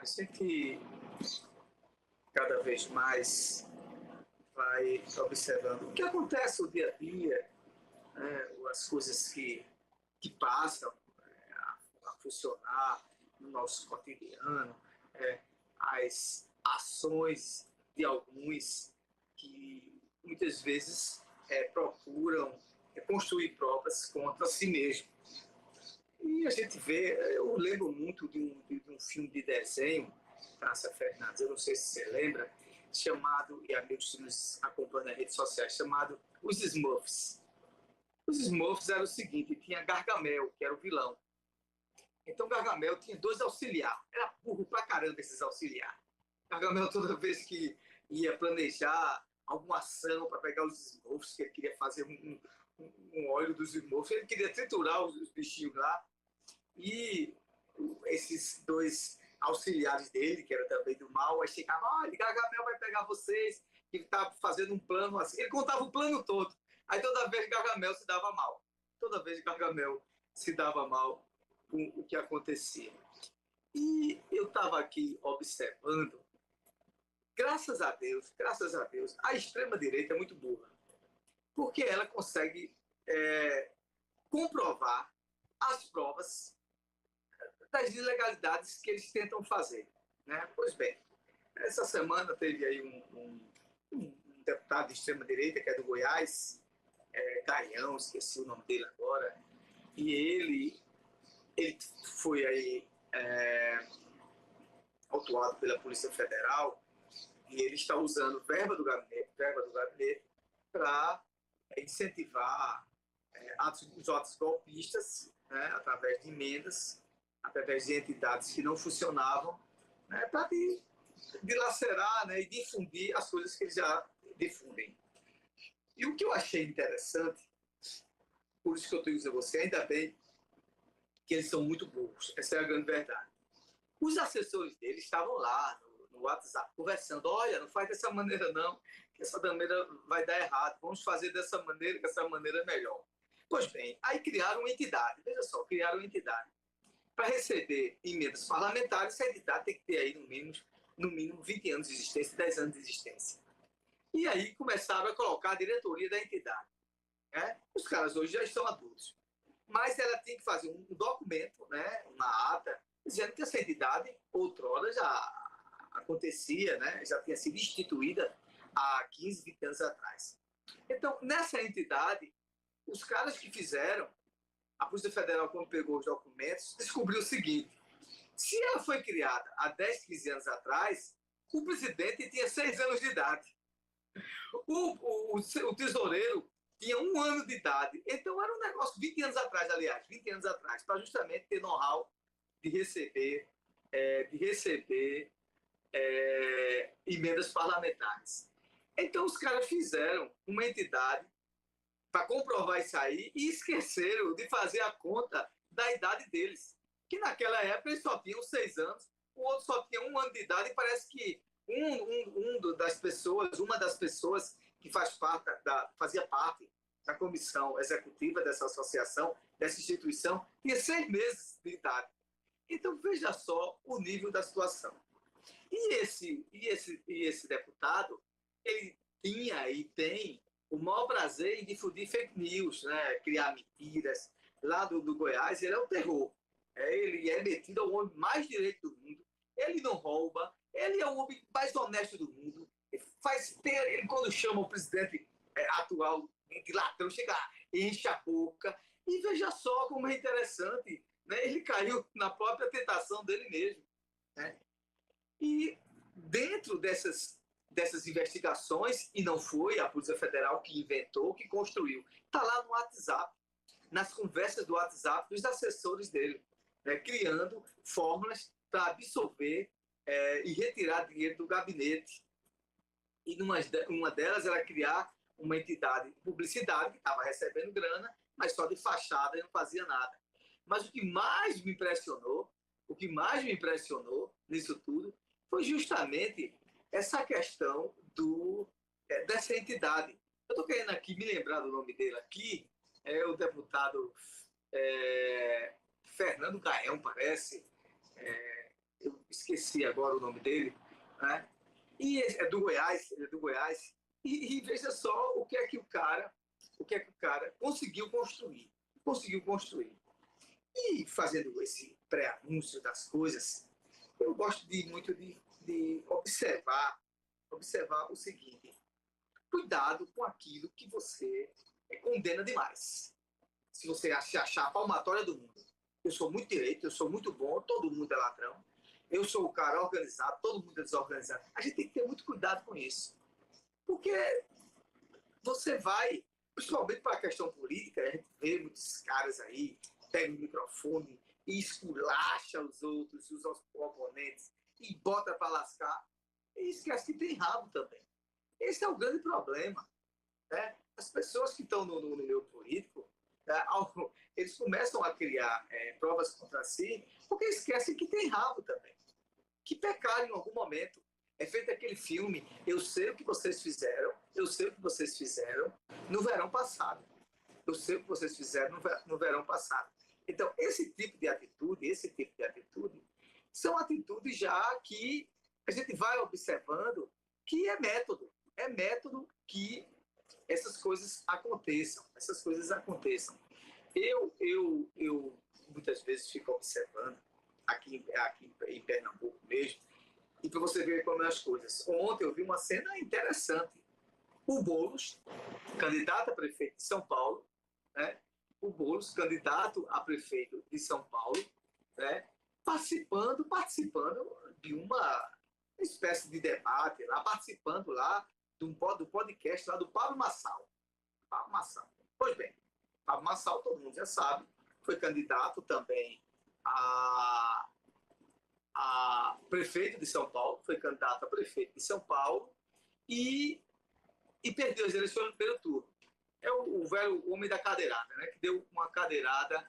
A gente cada vez mais vai observando o que acontece no dia a dia, né, as coisas que passam a funcionar no nosso cotidiano, é, as ações de alguns que muitas vezes procuram construir provas contra si mesmo. E a gente vê, eu lembro muito de um filme de desenho, Praça Fernandes, eu não sei se você lembra, chamado, e amigos que nos acompanham nas redes sociais, chamado Os Smurfs. Os Smurfs era o seguinte, tinha Gargamel, que era o vilão. Então Gargamel tinha dois auxiliares, era burro pra caramba esses auxiliares. Gargamel toda vez que ia planejar alguma ação para pegar os Smurfs, que ele queria fazer um óleo dos Smurfs, ele queria triturar os bichinhos lá, e esses dois auxiliares dele, que era também do mal, aí chegava, olha, Gargamel vai pegar vocês, que está fazendo um plano assim. Ele contava o plano todo. Aí toda vez Gargamel se dava mal. Toda vez Gargamel se dava mal com o que acontecia. E eu estava aqui observando, graças a Deus, a extrema-direita é muito burra, porque ela consegue comprovar as provas das ilegalidades que eles tentam fazer. Né? Pois bem, essa semana teve aí um deputado de extrema-direita, que é do Goiás, Gaião, esqueci o nome dele agora, e ele foi aí autuado pela Polícia Federal, e ele está usando verba do gabinete para incentivar os atos golpistas, né, através de emendas, através de entidades que não funcionavam, né, para dilacerar, né, e difundir as coisas que eles já difundem. E o que eu achei interessante, por isso que eu estou dizendo a você, ainda bem que eles são muito burros, essa é a grande verdade. Os assessores deles estavam lá no WhatsApp conversando, olha, não faz dessa maneira não, que essa maneira vai dar errado, vamos fazer dessa maneira, que essa maneira é melhor. Pois bem, aí criaram uma entidade, veja só, criaram uma entidade. Para receber emendas parlamentares, essa entidade tem que ter aí no mínimo 20 anos de existência, 10 anos de existência. E aí começaram a colocar a diretoria da entidade. Né? Os caras hoje já estão adultos. Mas ela tinha que fazer um documento, né, uma ata, dizendo que essa entidade, outrora, já acontecia, né, já tinha sido instituída há 15, 20 anos atrás. Então, nessa entidade, os caras que fizeram, a Polícia Federal, quando pegou os documentos, descobriu o seguinte: se ela foi criada há 10, 15 anos atrás, o presidente tinha 6 anos de idade. O tesoureiro tinha 1 ano de idade. Então era um negócio, 20 anos atrás, aliás, 20 anos atrás, para justamente ter know-how de receber emendas parlamentares. Então os caras fizeram uma entidade para comprovar isso aí e esqueceram de fazer a conta da idade deles. Que naquela época eles só tinham 6 anos, o outro só tinha 1 ano de idade, e parece que uma das pessoas que fazia parte da comissão executiva dessa associação, dessa instituição, tinha 6 meses de idade. Então veja só o nível da situação. E esse deputado, ele tinha e tem o maior prazer em difundir fake news, né? Criar mentiras. Lá do Goiás, ele é o terror. Ele é metido ao homem mais direito do mundo. Ele não rouba. Ele é o homem mais honesto do mundo. Ele quando chama o presidente atual de ladrão, chega e enche a boca. E veja só como é interessante, né? Ele caiu na própria tentação dele mesmo. Né? E dentro dessas investigações, e não foi a Polícia Federal que inventou, que construiu, está lá no WhatsApp, nas conversas do WhatsApp dos assessores dele, né, criando fórmulas para absorver e retirar dinheiro do gabinete. E uma delas era criar uma entidade de publicidade que estava recebendo grana, mas só de fachada e não fazia nada. Mas o que mais me impressionou nisso tudo foi justamente essa questão dessa entidade. Eu estou querendo aqui me lembrar do nome dele aqui, é o deputado Fernando Gaião, parece. Eu esqueci agora o nome dele, né? E ele é do Goiás, e veja só o que é que o cara conseguiu construir. E fazendo esse pré-anúncio das coisas, eu gosto muito de observar o seguinte: cuidado com aquilo que você condena demais. Se você se achar a palmatória do mundo, eu sou muito direito, eu sou muito bom, todo mundo é ladrão, eu sou o cara organizado, todo mundo é desorganizado. A gente tem que ter muito cuidado com isso. Porque você vai, principalmente para a questão política, a gente vê muitos caras aí, pega o microfone e esculacha os outros, os oponentes, e bota para lascar, e esquece que tem rabo também. Esse é o grande problema. Né? As pessoas que estão no meio político, né, eles começam a criar provas contra si, porque esquecem que tem rabo também. Que pecaram em algum momento. É feito aquele filme, eu sei o que vocês fizeram, eu sei o que vocês fizeram no verão passado. Eu sei o que vocês fizeram no verão passado. Então, esse tipo de atitude, são atitudes já que a gente vai observando que é método. É método que essas coisas aconteçam. Eu muitas vezes fico observando, aqui em Pernambuco mesmo, e para você ver como é as coisas. Ontem eu vi uma cena interessante. O Boulos, candidato a prefeito de São Paulo, né? O Boulos, candidato a prefeito de São Paulo, né? participando de uma espécie de debate, lá, participando lá do podcast lá do Pablo Marçal. Pois bem, Pablo Marçal, todo mundo já sabe, foi candidato também a prefeito de São Paulo, e perdeu as eleições no primeiro turno. É o velho homem da cadeirada, né? Que deu uma cadeirada,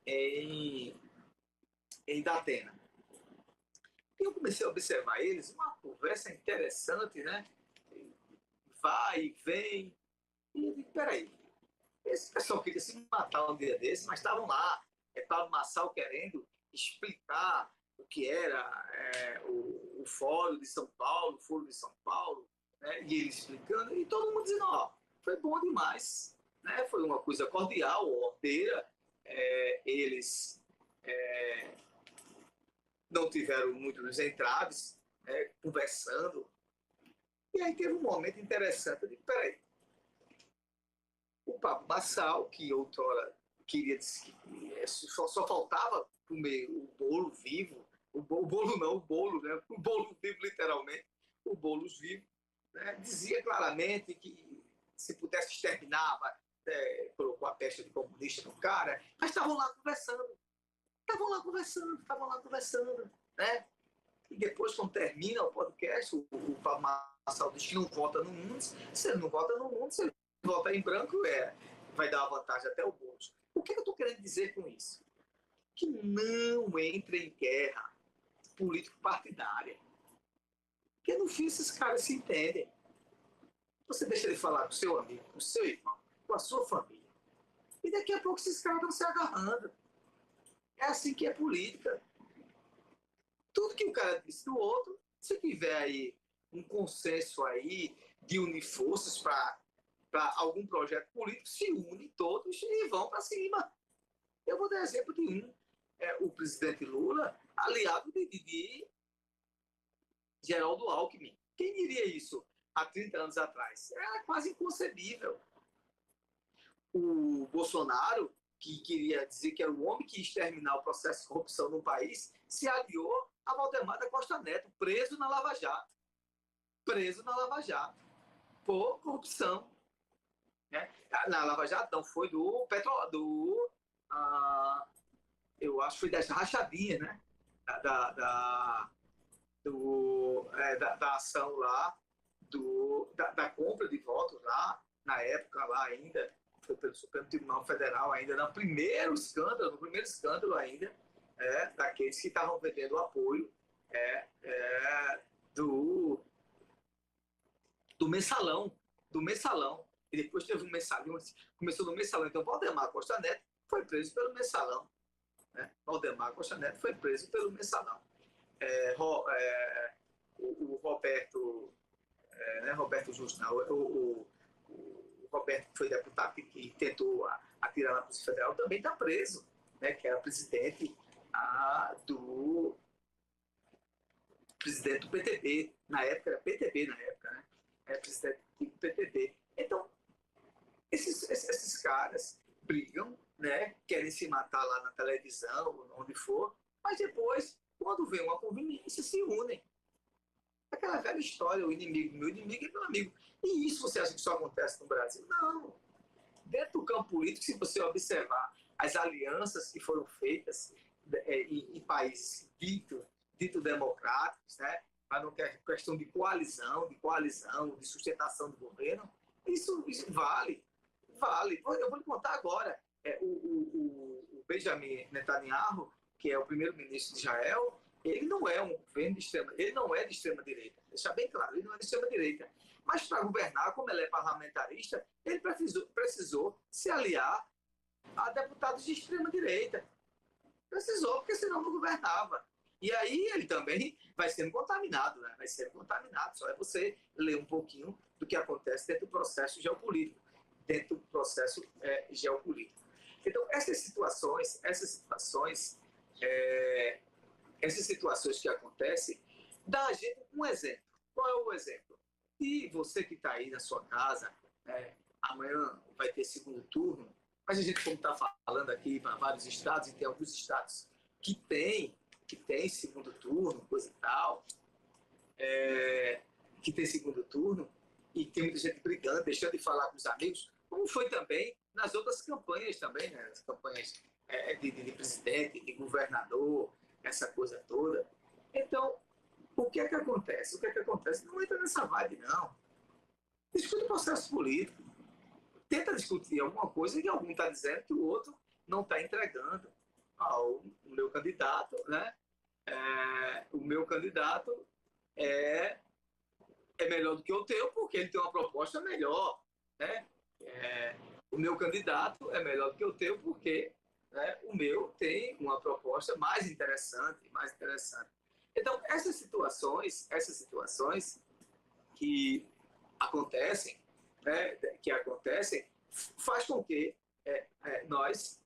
em Datena. E eu comecei a observar eles, uma conversa interessante, né? Vai e vem. E eu digo, peraí, esse pessoal queria se matar um dia desse, mas estavam lá, Pablo Marçal querendo explicar o que era o Fórum de São Paulo, né? E ele explicando, e todo mundo dizendo, ó, foi bom demais, né? Foi uma coisa cordial, ordeira, eles não tiveram muito nos entraves, né? Conversando, e aí teve um momento interessante, eu digo, peraí, o Pablo Marçal, que outrora queria dizer que só faltava comer o bolo vivo, o bolo não, o bolo, né? O bolo vivo, literalmente, o bolo vivo, né? Dizia claramente que se pudesse exterminar, colocou a peste de comunista no cara, mas estavam lá conversando, né? E depois, quando termina o podcast, o Pablo Marçal diz que não vota no mundo. Se ele não vota no mundo, se ele vota em branco, vai dar vantagem até o Boulos. O que eu estou querendo dizer com isso? Que não entre em guerra político-partidária. Porque no fim esses caras se entendem. Você deixa ele falar com o seu amigo, com o seu irmão, com a sua família. E daqui a pouco esses caras estão se agarrando. É assim que é política. Tudo que o cara disse do outro, se tiver aí um consenso aí de unir forças para algum projeto político, se une todos e vão para cima. Eu vou dar exemplo de um. O presidente Lula, aliado de Geraldo Alckmin. Quem diria isso há 30 anos atrás? Era quase inconcebível. O Bolsonaro, que queria dizer que era o homem que ia exterminar o processo de corrupção no país, se aliou a Valdemar da Costa Neto, preso na Lava Jato, por corrupção. Né? Na Lava Jato não, foi eu acho que foi dessa rachadinha, né? Da ação lá, da compra de votos lá, na época lá ainda, foi pelo Supremo Tribunal Federal ainda, no primeiro escândalo ainda, daqueles que estavam vendendo apoio do mensalão, e depois teve um mensalão, começou no mensalão, então Valdemar Costa Neto foi preso pelo mensalão. Valdemar Costa Neto foi preso pelo Mensalão. O Roberto, não é Roberto Justo, não, o Roberto, que foi deputado que tentou atirar na Polícia Federal, também está preso, né, que era presidente do PTB, na época, era PTB na época, né? Era presidente do PTB. Então, esses caras brigam, né? Querem se matar lá na televisão, onde for, mas depois, quando vem uma conveniência, se unem. Aquela velha história, o inimigo meu inimigo é meu amigo. E isso você acha que só acontece no Brasil? Não. Dentro do campo político, se você observar as alianças que foram feitas em países dito democráticos, né? Mas não é questão de coalizão, de sustentação do governo, isso vale. Eu vou lhe contar agora. O Benjamin Netanyahu, que é o primeiro-ministro de Israel, ele não é um governo de extrema, ele não é de extrema direita. Deixar bem claro, ele não é de extrema direita. Mas para governar, como ele é parlamentarista, ele precisou se aliar a deputados de extrema direita. Precisou, porque senão não governava. E aí ele também vai sendo contaminado, né? Vai sendo contaminado. Só é você ler um pouquinho do que acontece dentro do processo geopolítico. Então, essas situações que acontecem, dá a gente um exemplo. Qual é o exemplo? E você que está aí na sua casa, amanhã vai ter segundo turno, mas a gente, como está falando aqui para vários estados, e tem alguns estados que tem segundo turno, coisa e tal, que tem segundo turno, e tem muita gente brigando, deixando de falar com os amigos, como foi também nas outras campanhas também, né? As campanhas de presidente, de governador, essa coisa toda. Então, o que é que acontece? Não entra nessa vibe, não. Discute o processo político. Tenta discutir alguma coisa que algum está dizendo que o outro não está entregando. O meu candidato, né? O meu candidato é melhor do que o teu porque ele tem uma proposta melhor, né? O meu candidato é melhor do que o teu porque, né, o meu tem uma proposta mais interessante. Então, essas situações que acontecem, né, faz com que nós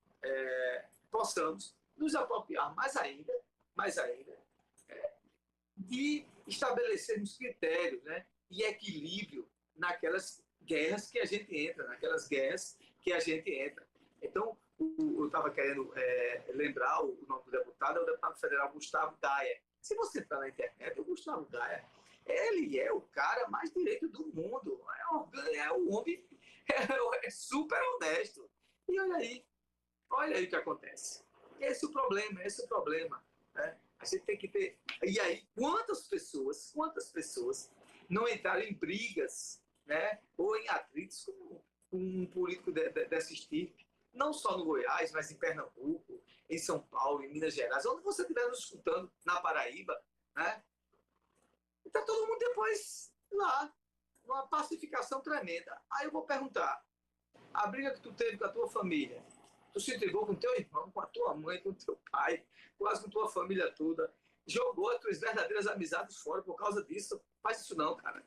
possamos nos apropriar mais ainda, de estabelecermos critérios, né, e equilíbrio naquelas guerras que a gente entra, Então, eu estava querendo lembrar o nome do deputado, é o deputado federal Gustavo Gaia. Se você está na internet, o Gustavo Gaia, ele é o cara mais direito do mundo, é um homem super honesto. E olha aí o que acontece. Esse é o problema. Né? A gente tem que ter... E aí, quantas pessoas não entraram em brigas, né? Ou em atritos com um político dessa estirpe, não só no Goiás, mas em Pernambuco, em São Paulo, em Minas Gerais, onde você estiver nos escutando, na Paraíba, né? Está todo mundo depois lá, numa pacificação tremenda. Aí eu vou perguntar, a briga que tu teve com a tua família, tu se entregou com teu irmão, com a tua mãe, com teu pai, quase com tua família toda, jogou as tuas verdadeiras amizades fora por causa disso? Faz isso não, cara.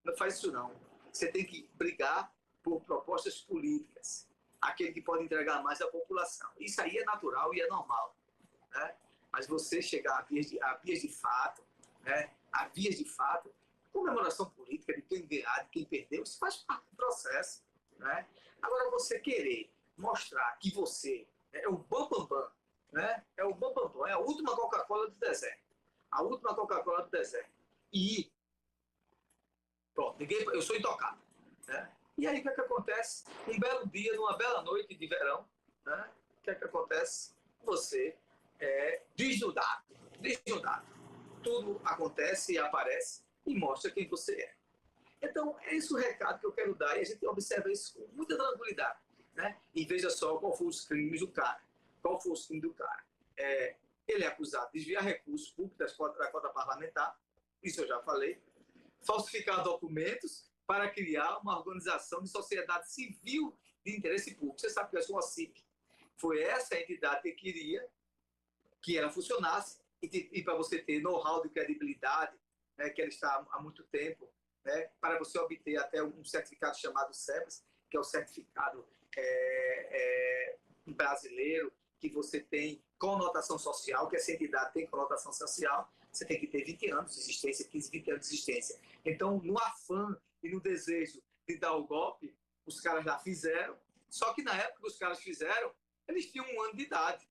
Não faz isso não. Você tem que brigar por propostas políticas. Aquele que pode entregar mais à população. Isso aí é natural e é normal. Né? Mas você chegar a vias de fato, né? Comemoração política de quem ganhar, de quem perdeu, isso faz parte do processo. Né? Agora, você querer mostrar que você é o bambambam, né? É o bambambam, é a última Coca-Cola do deserto. E pronto, eu sou intocável. Né? E aí o que é que acontece? Um belo dia, numa bela noite de verão, né? O que é que acontece? Você é desnudado. Tudo acontece e aparece e mostra quem você é. Então, é esse o recado que eu quero dar e a gente observa isso com muita tranquilidade. Né? E veja só qual foi os crimes do cara. Ele é acusado de desviar recursos públicos da cota parlamentar, isso eu já falei, falsificar documentos para criar uma organização de sociedade civil de interesse público. Você sabe que eu sou uma CIP. Foi essa entidade que queria que ela funcionasse e para você ter know-how de credibilidade, né, que ela está há muito tempo, né, para você obter até um certificado chamado SEBRAS, que é o certificado brasileiro, que você tem conotação social, que essa entidade tem conotação social, você tem que ter 20 anos de existência, 15, 20 anos de existência. Então, no afã e no desejo de dar o golpe, os caras já fizeram, só que na época que os caras fizeram, eles tinham 1 ano de idade.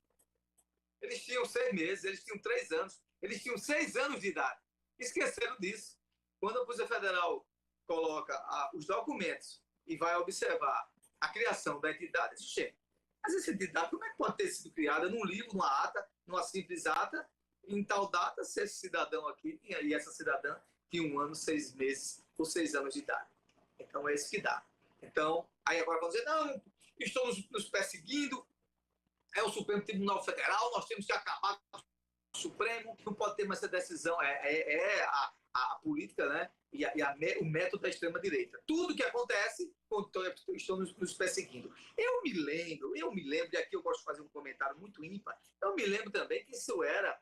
Eles tinham 6 meses, eles tinham 3 anos, eles tinham 6 anos de idade. Esqueceram disso. Quando a Polícia Federal coloca os documentos e vai observar a criação da entidade, diz, gente, mas essa entidade como é que pode ter sido criada num livro, numa ata, numa simples ata, em tal data, se esse cidadão aqui e essa cidadã tinha 1 ano, 6 meses ou 6 anos de idade. Então é isso que dá. Então, aí agora vão dizer, não, estão nos perseguindo, é o Supremo Tribunal Federal, nós temos que acabar com o Supremo, não pode ter mais essa decisão, a política, né? O método da extrema-direita. Tudo que acontece quando estão nos perseguindo. Eu me lembro, e aqui eu gosto de fazer um comentário muito ímpar, eu me lembro também que isso era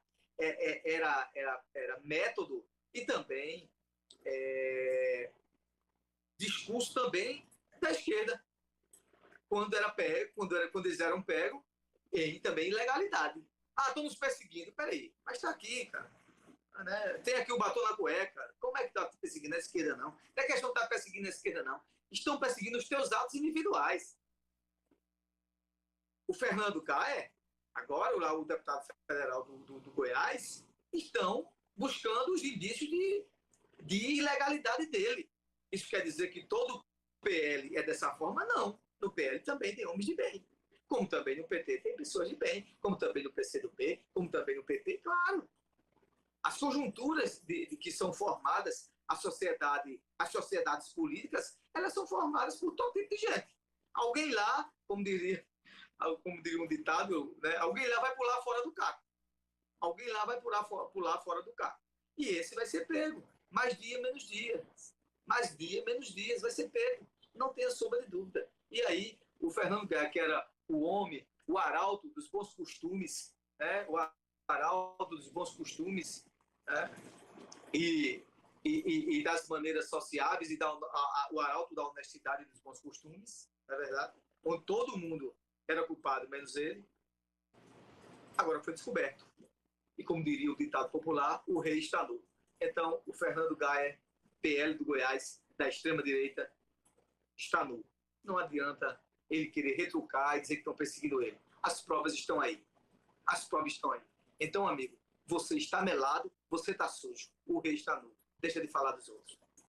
método e também discurso também da esquerda, quando eles eram pegos, e também ilegalidade. Ah, estão nos perseguindo. Peraí, mas está aqui, cara. Né? Tem aqui o batom na cueca. Como é que está perseguindo a esquerda, não? Não é questão de estar perseguindo a esquerda, não. Estão perseguindo os teus atos individuais. O Fernando Caé, agora lá o deputado federal do Goiás, estão buscando os indícios de ilegalidade dele. Isso quer dizer que todo o PL é dessa forma? Não. No PL também tem homens de bem. Como também no PT tem pessoas de bem, como também no PCdoB, como também no PP, claro. As conjunturas que são formadas, as sociedades políticas, elas são formadas por todo tipo de gente. Alguém lá, como diria um ditado, né, alguém lá vai pular fora do carro. Alguém lá vai pular fora do carro. E esse vai ser pego. Mais dia, menos dia. Mais dia, menos dias vai ser pego. Não tenha sombra de dúvida. E aí, o Fernando Guerra, que era o homem, o arauto dos bons costumes, né? O arauto dos bons costumes, né? e das maneiras sociáveis, e o arauto da honestidade e dos bons costumes, não é verdade? Onde todo mundo era culpado, menos ele, agora foi descoberto. E como diria o ditado popular, o rei está nu. Então, o Fernando Gaia, PL do Goiás, da extrema-direita, está nu. Não adianta ele querer retrucar e dizer que estão perseguindo ele. As provas estão aí. As provas estão aí. Então, amigo, você está melado, você está sujo. O rei está nu. Deixa de falar dos outros.